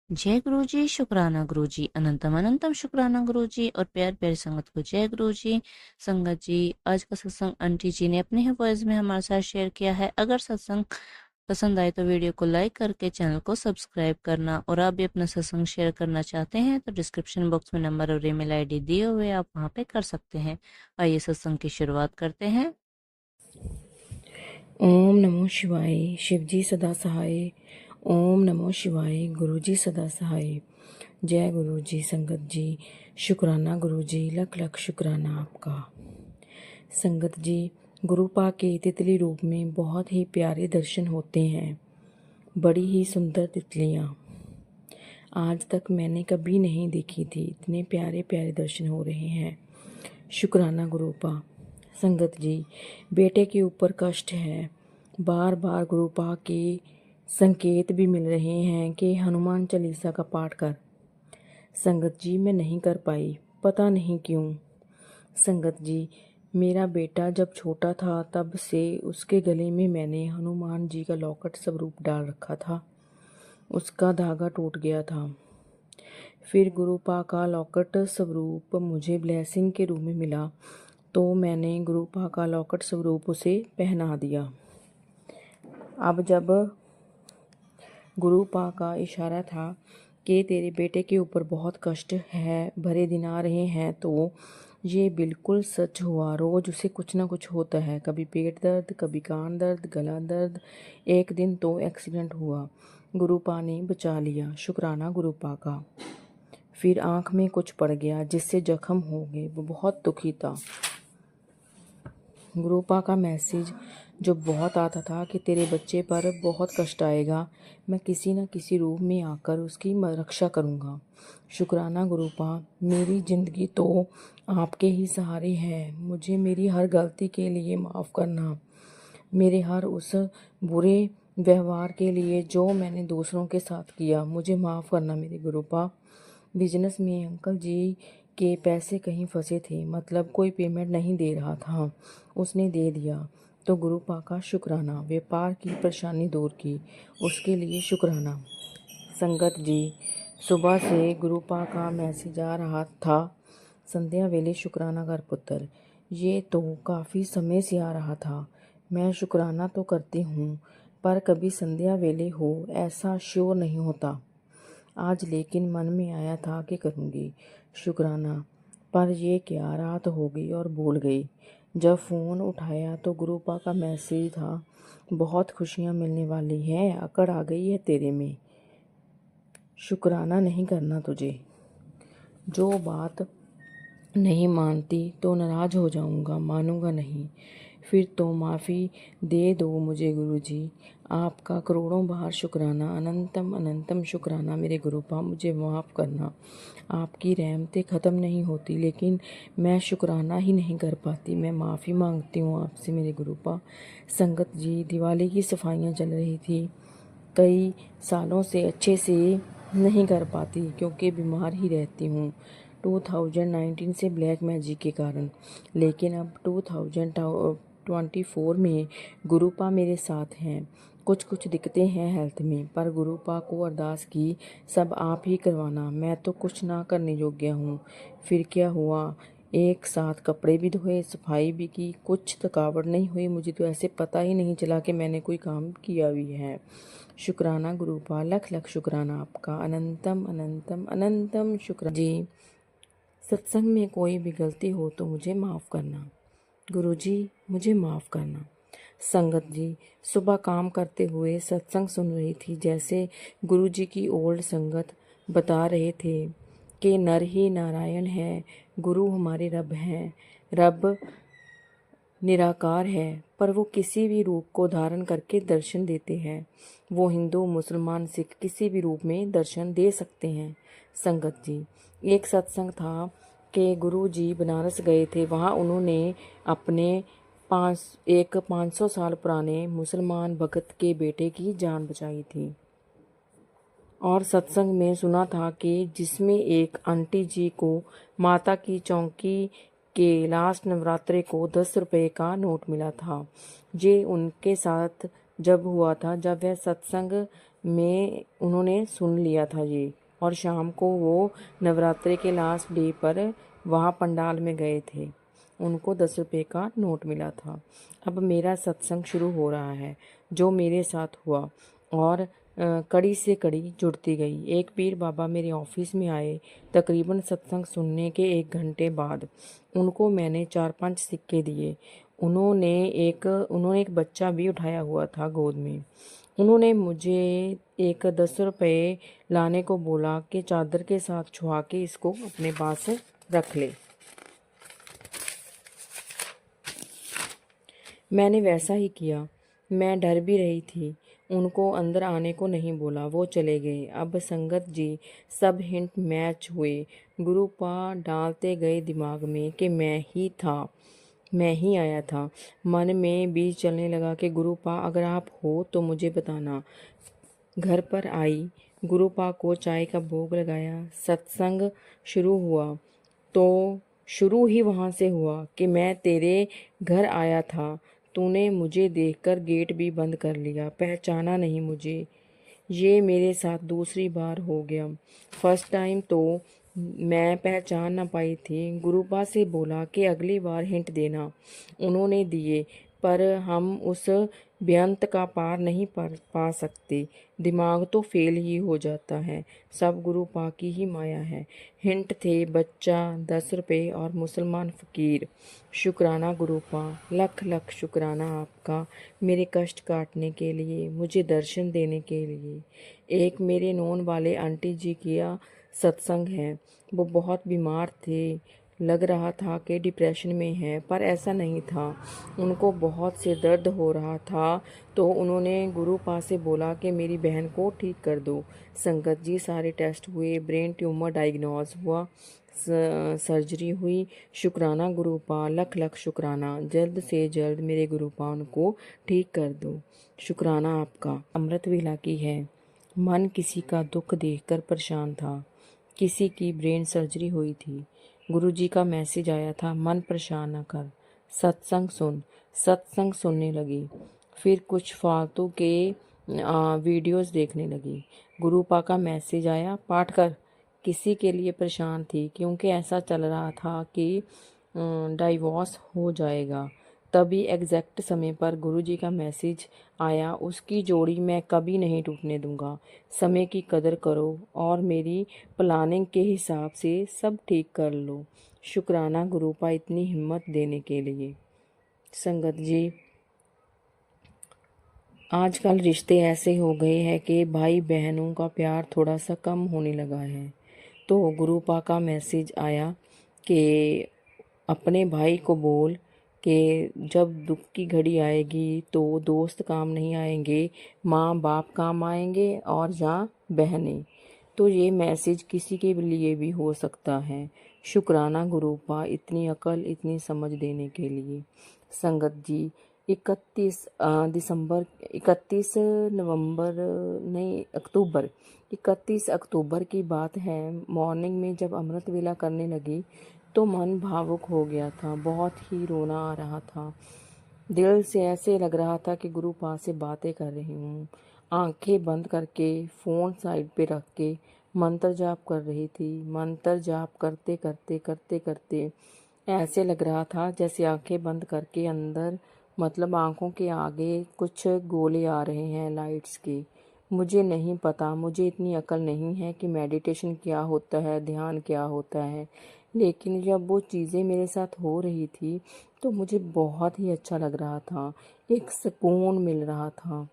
जय गुरु जी, शुक्राना गुरु जी, अनंतम अनंतम शुक्राना गुरु जी और प्यार प्यारी संगत को जय गुरु जी। संगत जी, आज का सत्संग आंटी जी ने अपने ही वॉइस में हमारे साथ शेयर किया है। अगर सत्संग पसंद आए तो वीडियो को लाइक करके चैनल को सब्सक्राइब करना, और आप भी अपना सत्संग शेयर करना चाहते हैं तो डिस्क्रिप्शन बॉक्स में नंबर और ईमेल आईडी दिए हुए आप वहां पे कर सकते हैं। आइए सत्संग की शुरुआत करते हैं। ओम नमो शिवाय। शिवजी सदा सहाय। ओम नमो शिवाय। गुरु जी सदा सहाय। जय गुरु जी। संगत जी, शुक्राना गुरु जी, लख लख शुक्राना आपका। संगत जी, गुरुपा के तितली रूप में बहुत ही प्यारे दर्शन होते हैं। बड़ी ही सुंदर तितलियाँ आज तक मैंने कभी नहीं देखी थी। इतने प्यारे प्यारे दर्शन हो रहे हैं। शुक्राना गुरुपा। संगत जी, बेटे के ऊपर कष्ट है। बार बार गुरुपा के संकेत भी मिल रहे हैं कि हनुमान चालीसा का पाठ कर। संगत जी, मैं नहीं कर पाई, पता नहीं क्यों। संगत जी, मेरा बेटा जब छोटा था तब से उसके गले में मैंने हनुमान जी का लॉकेट स्वरूप डाल रखा था। उसका धागा टूट गया था। फिर गुरुपा का लॉकेट स्वरूप मुझे ब्लेसिंग के रूप में मिला, तो मैंने गुरुपा का लॉकेट स्वरूप उसे पहना दिया। अब जब गुरुपा का इशारा था कि तेरे बेटे के ऊपर बहुत कष्ट है, भरे दिन आ रहे हैं, तो ये बिल्कुल सच हुआ। रोज़ उसे कुछ ना कुछ होता है, कभी पेट दर्द, कभी कान दर्द, गला दर्द। एक दिन तो एक्सीडेंट हुआ, गुरुपा ने बचा लिया। शुक्राना गुरुपा का। फिर आँख में कुछ पड़ गया जिससे जख्म हो गए। वो बहुत दुखी था। गुरुपा का मैसेज जो बहुत आता था कि तेरे बच्चे पर बहुत कष्ट आएगा, मैं किसी न किसी रूप में आकर उसकी रक्षा करूँगा। शुक्राना गुरुपा, मेरी ज़िंदगी तो आपके ही सहारे है। मुझे मेरी हर गलती के लिए माफ़ करना। मेरे हर उस बुरे व्यवहार के लिए जो मैंने दूसरों के साथ किया, मुझे माफ़ करना मेरे गुरुपा। बिजनेस में अंकल जी के पैसे कहीं फंसे थे, मतलब कोई पेमेंट नहीं दे रहा था, उसने दे दिया, तो गुरुपा का शुक्राना। व्यापार की परेशानी दूर की, उसके लिए शुक्राना। संगत जी, सुबह से गुरुपा का मैसेज आ रहा था, संध्या वेले शुक्राना कर पुत्र। ये तो काफ़ी समय से आ रहा था। मैं शुक्राना तो करती हूँ, पर कभी संध्या वेले हो ऐसा श्योर नहीं होता। आज लेकिन मन में आया था कि करूँगी शुक्राना, पर ये क्या, रात हो गई और भूल गई। जब फ़ोन उठाया तो गुरुपा का मैसेज था, बहुत खुशियाँ मिलने वाली हैं, अकड़ आ गई है तेरे में, शुक्राना नहीं करना तुझे। जो बात नहीं मानती तो नाराज़ हो जाऊंगा, मानूंगा नहीं। फिर तो माफ़ी दे दो मुझे गुरुजी। आपका करोड़ों बार शुक्राना, अनंतम अनंतम शुक्राना मेरे गुरुपा, मुझे माफ़ करना। आपकी रहमतें ख़त्म नहीं होती, लेकिन मैं शुक्राना ही नहीं कर पाती। मैं माफ़ी मांगती हूँ आपसे मेरे गुरुपा। संगत जी, दिवाली की सफाइयाँ चल रही थी, कई सालों से अच्छे से नहीं कर पाती क्योंकि बीमार ही रहती हूँ 2019 से ब्लैक मैजिक के कारण। लेकिन अब 2024 में गुरुपा मेरे साथ हैं। कुछ कुछ दिक्कतें हैं हेल्थ में, पर गुरुपा को अरदास की सब आप ही करवाना, मैं तो कुछ ना करने योग्य हूँ। फिर क्या हुआ, एक साथ कपड़े भी धोए, सफाई भी की, कुछ थकावट नहीं हुई। मुझे तो ऐसे पता ही नहीं चला कि मैंने कोई काम किया भी है। शुक्राना गुरुपा, लख लख शुक्राना आपका, अनंतम अनंतम अनंतम शुक्र जी। सत्संग में कोई भी गलती हो तो मुझे माफ़ करना गुरुजी, मुझे माफ़ करना। संगत जी, सुबह काम करते हुए सत्संग सुन रही थी, जैसे गुरुजी की ओल्ड संगत बता रहे थे कि नर ही नारायण है, गुरु हमारे रब हैं। रब निराकार है, पर वो किसी भी रूप को धारण करके दर्शन देते हैं। वो हिंदू, मुसलमान, सिख किसी भी रूप में दर्शन दे सकते हैं। संगत जी, एक सत्संग था कि गुरु जी बनारस गए थे, वहाँ उन्होंने अपने 500 साल पुराने मुसलमान भगत के बेटे की जान बचाई थी। और सत्संग में सुना था कि जिसमें एक आंटी जी को माता की चौकी के लास्ट नवरात्रे को 10 रुपये का नोट मिला था। ये उनके साथ जब हुआ था, जब वह सत्संग में उन्होंने सुन लिया था ये, और शाम को वो नवरात्रि के लास्ट डे पर वहाँ पंडाल में गए थे। उनको 10 रुपये का नोट मिला था। अब मेरा सत्संग शुरू हो रहा है, जो मेरे साथ हुआ, और कड़ी से कड़ी जुड़ती गई। एक पीर बाबा मेरे ऑफिस में आए। तकरीबन सत्संग सुनने के 1 घंटे बाद उनको मैंने 4-5 सिक्के दिए। उन्होंने एक बच्चा भी उठाया हुआ था गोद में। उन्होंने मुझे एक 10 रुपये लाने को बोला कि चादर के साथ छुआ के इसको अपने पास रख ले। मैंने वैसा ही किया। मैं डर भी रही थी। उनको अंदर आने को नहीं बोला, वो चले गए। अब संगत जी सब हिंट मैच हुए। गुरुपा डालते गए दिमाग में कि मैं ही आया था। मन में बीज चलने लगा कि गुरुपा अगर आप हो तो मुझे बताना। घर पर आई, गुरुपा को चाय का भोग लगाया, सत्संग शुरू हुआ। तो शुरू ही वहाँ से हुआ कि मैं तेरे घर आया था, तूने मुझे देखकर गेट भी बंद कर लिया, पहचाना नहीं मुझे। ये मेरे साथ दूसरी बार हो गया। फर्स्ट टाइम तो मैं पहचान ना पाई थी। गुरुपा से बोला कि अगली बार हिंट देना। उन्होंने दिए, पर हम उस बेअंत का पार नहीं पा सकते। दिमाग तो फेल ही हो जाता है। सब गुरुपा की ही माया है। हिंट थे बच्चा, 10 रुपये और मुसलमान फ़कीर। शुक्राना गुरुपा, लख लख शुक्राना आपका, मेरे कष्ट काटने के लिए, मुझे दर्शन देने के लिए। एक मेरे नॉन वाले आंटी जी किया सत्संग है। वो बहुत बीमार थे। लग रहा था कि डिप्रेशन में है, पर ऐसा नहीं था। उनको बहुत से दर्द हो रहा था, तो उन्होंने गुरुपा से बोला कि मेरी बहन को ठीक कर दो। संगत जी सारे टेस्ट हुए, ब्रेन ट्यूमर डायग्नोज हुआ, सर्जरी हुई। शुक्राना गुरुपा, लख लख शुक्राना, जल्द से जल्द मेरे गुरुपा उनको ठीक कर दो। शुक्राना आपका। अमृत वेला की है। मन किसी का दुख देखकर परेशान था। किसी की ब्रेन सर्जरी हुई थी। गुरुजी का मैसेज आया था, मन परेशान न कर, सत्संग सुन। सत्संग सुनने लगी। फिर कुछ फालतू के वीडियोस देखने लगी। गुरुपा का मैसेज आया, पाठ कर। किसी के लिए परेशान थी, क्योंकि ऐसा चल रहा था कि डाइवोर्स हो जाएगा। तभी एग्जैक्ट समय पर गुरुजी का मैसेज आया, उसकी जोड़ी मैं कभी नहीं टूटने दूंगा। समय की कदर करो और मेरी प्लानिंग के हिसाब से सब ठीक कर लो। शुक्राना गुरुपा इतनी हिम्मत देने के लिए। संगत जी, आजकल रिश्ते ऐसे हो गए हैं कि भाई बहनों का प्यार थोड़ा सा कम होने लगा है। तो गुरुपा का मैसेज आया कि अपने भाई को बोल कि जब दुख की घड़ी आएगी तो दोस्त काम नहीं आएंगे, माँ बाप काम आएंगे और या बहनें। तो ये मैसेज किसी के लिए भी हो सकता है। शुक्राना गुरुपा इतनी अकल, इतनी समझ देने के लिए। संगत जी, 31 अक्टूबर की बात है। मॉर्निंग में जब अमृत वेला करने लगी तो मन भावुक हो गया था। बहुत ही रोना आ रहा था। दिल से ऐसे लग रहा था कि गुरुपा से बातें कर रही हूँ। आंखें बंद करके फ़ोन साइड पे रख के मंत्र जाप कर रही थी। मंत्र जाप करते करते करते करते ऐसे लग रहा था जैसे आंखें बंद करके अंदर, मतलब आंखों के आगे कुछ गोले आ रहे हैं लाइट्स के। मुझे नहीं पता, मुझे इतनी अकल नहीं है कि मेडिटेशन क्या होता है, ध्यान क्या होता है। लेकिन जब वो चीज़ें मेरे साथ हो रही थी तो मुझे बहुत ही अच्छा लग रहा था, एक सुकून मिल रहा था।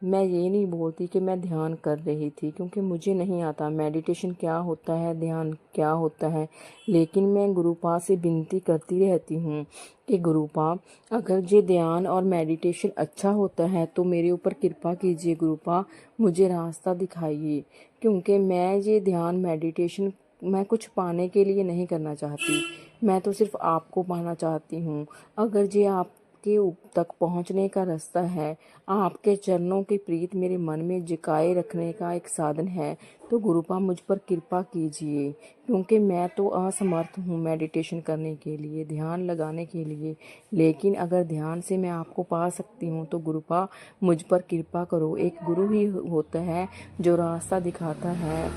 मैं ये नहीं बोलती कि मैं ध्यान कर रही थी, क्योंकि मुझे नहीं आता मेडिटेशन क्या होता है, ध्यान क्या होता है। लेकिन मैं गुरुपा से विनती करती रहती हूँ कि गुरुपा, अगर ये ध्यान और मेडिटेशन अच्छा होता है तो मेरे ऊपर कृपा कीजिए गुरुपा, मुझे रास्ता दिखाइए। क्योंकि मैं ये ध्यान मेडिटेशन मैं कुछ पाने के लिए नहीं करना चाहती, मैं तो सिर्फ आपको पाना चाहती हूँ। अगर ये आप के तक पहुँचने का रास्ता है। आपके चरणों की प्रीत मेरे मन में जगाए रखने का एक साधन है। तो गुरुपा मुझ पर कृपा कीजिए, क्योंकि मैं तो असमर्थ हूँ मेडिटेशन करने के लिए, ध्यान लगाने के लिए। लेकिन अगर ध्यान से मैं आपको पा सकती हूँ तो गुरुपा मुझ पर कृपा करो। एक गुरु ही होता है जो रास्ता दिखाता है।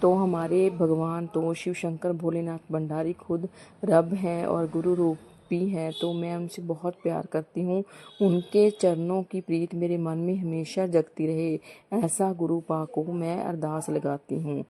तो हमारे भगवान तो शिव शंकर भोलेनाथ भंडारी खुद रब हैं और गुरु रूपी हैं। तो मैं उनसे बहुत प्यार करती हूँ। उनके चरणों की प्रीत मेरे मन में हमेशा जगती रहे, ऐसा गुरुपा को मैं अरदास लगाती हूँ।